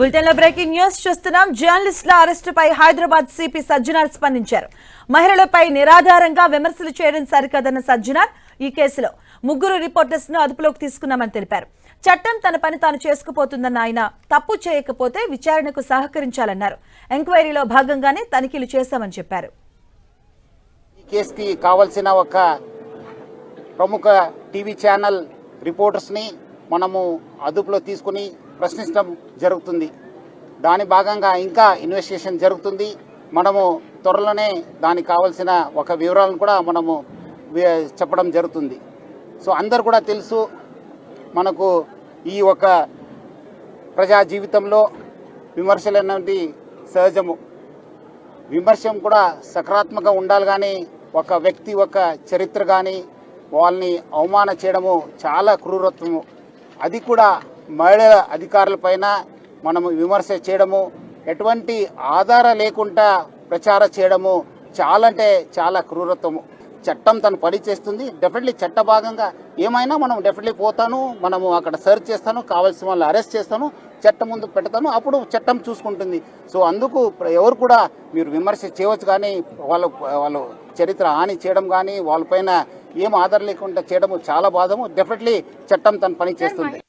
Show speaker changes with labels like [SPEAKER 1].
[SPEAKER 1] Bulletin లో breaking news చూస్తున్నాం. జర్నలిస్టుల అరెస్టుపై హైదరాబాద్ సిపి సజ్జనార్ స్పందించారు. మహిళలపై నిరాధారంగా విమర్శలు చేయడం సరికాదన్న సజ్జనార్ ఈ కేసులో 3 రిపోర్టర్స్ ను అదుపులోకి తీసుకున్నామని తెలిపారు. చట్టం తన పని తాను చేసుకుపోతుందన్న ఆయన తప్పు చేయకపోతే విచారణకు సహకరించాలన్నారు. ఎంక్వైరీలో భాగంగానే తనిఖీలు చేశామని చెప్పారు.
[SPEAKER 2] ఈ కేసుకి కావాల్సిన ఒక ప్రముఖ టీవీ ఛానల్ రిపోర్టర్స్ ని మనము అదుపులో తీసుకుని ప్రశ్నించడం జరుగుతుంది. దాని భాగంగా ఇంకా ఇన్వెస్టిగేషన్ జరుగుతుంది. మనము త్వరలోనే దానికి కావాల్సిన ఒక వివరాలను కూడా మనము చెప్పడం జరుగుతుంది. సో అందరు కూడా తెలుసు, మనకు ఈ ఒక ప్రజా జీవితంలో విమర్శలు అనేది సహజము. విమర్శ కూడా సకారాత్మకంగా ఉండాలి, కానీ ఒక వ్యక్తి ఒక చరిత్ర కానీ వాళ్ళని అవమాన చేయడము చాలా క్రూరత్వము. అది కూడా మహిళల అధికారులపైన మనము విమర్శ చేయడము, ఎటువంటి ఆధారం లేకుండా ప్రచారం చేయడము చాలా అంటే చాలా క్రూరత్వము. చట్టం తను పని చేస్తుంది. డెఫినెట్లీ చట్ట భాగంగా ఏమైనా మనం డెఫినెట్లీ పోతాను, మనము అక్కడ సర్చ్ చేస్తాను, కావాల్సిన వాళ్ళు అరెస్ట్ చేస్తాను, చట్టం ముందు పెడతాను, అప్పుడు చట్టం చూసుకుంటుంది. సో అందుకు ఎవరు కూడా మీరు విమర్శ చేయవచ్చు, కానీ వాళ్ళు చరిత్ర హాని చేయడం కానీ వాళ్ళపైన ఏం ఆధారం లేకుండా చేయడము చాలా బాధము. డెఫినెట్లీ చట్టం తన పని చేస్తుంది.